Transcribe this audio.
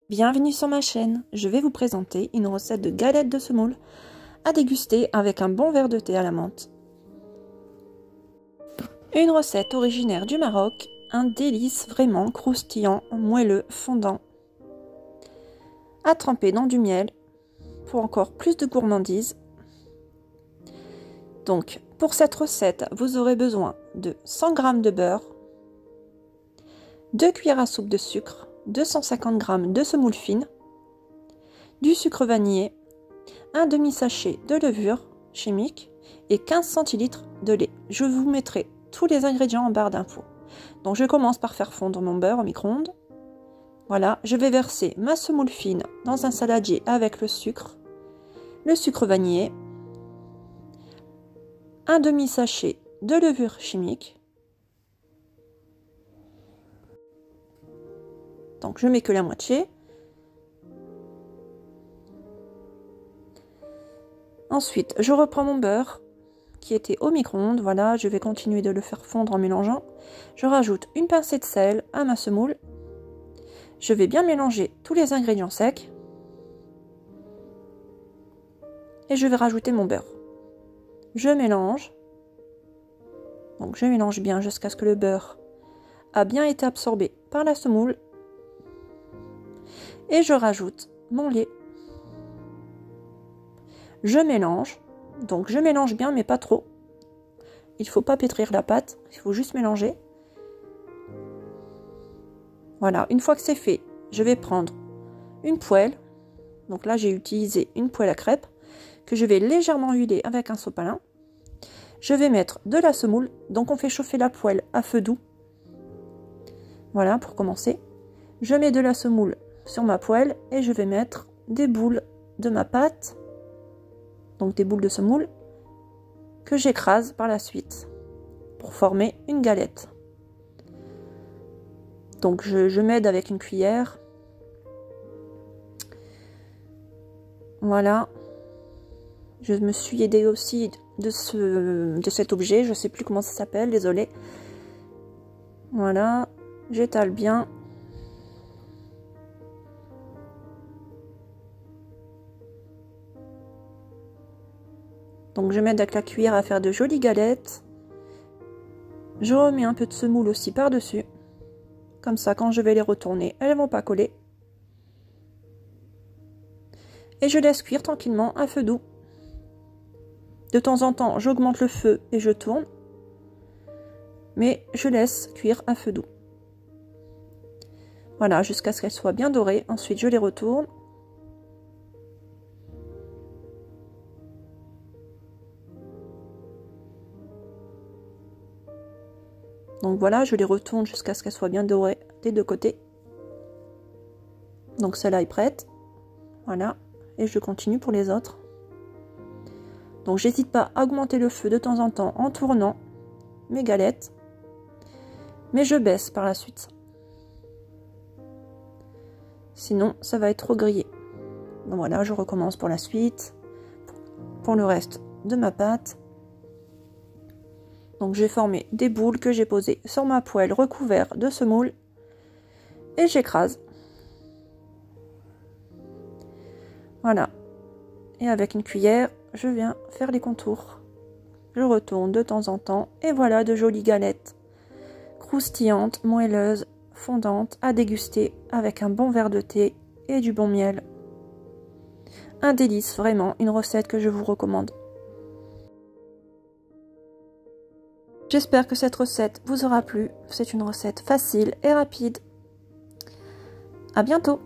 Bienvenue sur ma chaîne, je vais vous présenter une recette de galettes de semoule à déguster avec un bon verre de thé à la menthe. Une recette originaire du Maroc, un délice vraiment croustillant, moelleux, fondant, à tremper dans du miel pour encore plus de gourmandise. Donc pour cette recette, vous aurez besoin de 100 g de beurre, 2 cuillères à soupe de sucre, 250 g de semoule fine, du sucre vanillé, un demi-sachet de levure chimique et 15 centilitres de lait. Je vous mettrai tous les ingrédients en barre d'infos. Donc je commence par faire fondre mon beurre au micro-ondes. Voilà, je vais verser ma semoule fine dans un saladier avec le sucre vanillé, un demi-sachet de levure chimique. Donc je mets que la moitié. Ensuite, je reprends mon beurre qui était au micro-ondes. Voilà, je vais continuer de le faire fondre en mélangeant. Je rajoute une pincée de sel à ma semoule. Je vais bien mélanger tous les ingrédients secs. Et je vais rajouter mon beurre. Je mélange. Donc je mélange bien jusqu'à ce que le beurre a bien été absorbé par la semoule. Et je rajoute mon lait. Je mélange. Donc je mélange bien mais pas trop. Il ne faut pas pétrir la pâte, il faut juste mélanger. Voilà, une fois que c'est fait, je vais prendre une poêle. Donc là j'ai utilisé une poêle à crêpes que je vais légèrement huiler avec un sopalin. Je vais mettre de la semoule, donc on fait chauffer la poêle à feu doux. Voilà pour commencer. Je mets de la semoule sur ma poêle et je vais mettre des boules de ma pâte, donc des boules de semoule, que j'écrase par la suite pour former une galette. Donc je m'aide avec une cuillère. Voilà. Je me suis aidée aussi de cet objet, je ne sais plus comment ça s'appelle, désolée. Voilà, j'étale bien. Donc je m'aide avec la cuillère à faire de jolies galettes. Je remets un peu de semoule aussi par-dessus. Comme ça, quand je vais les retourner, elles ne vont pas coller. Et je laisse cuire tranquillement à feu doux. De temps en temps, j'augmente le feu et je tourne. Mais je laisse cuire à feu doux. Voilà, jusqu'à ce qu'elles soient bien dorées. Ensuite, je les retourne. Donc voilà, je les retourne jusqu'à ce qu'elles soient bien dorées des deux côtés. Donc celle-là est prête. Voilà, et je continue pour les autres. Donc j'hésite pas à augmenter le feu de temps en temps en tournant mes galettes. Mais je baisse par la suite. Sinon, ça va être trop grillé. Donc voilà, je recommence pour la suite. Pour le reste de ma pâte. Donc j'ai formé des boules que j'ai posées sur ma poêle recouverte de semoule. Et j'écrase. Voilà. Et avec une cuillère, je viens faire les contours. Je retourne de temps en temps. Et voilà de jolies galettes. Croustillantes, moelleuses, fondantes, à déguster avec un bon verre de thé et du bon miel. Un délice, vraiment, une recette que je vous recommande. J'espère que cette recette vous aura plu. C'est une recette facile et rapide. À bientôt!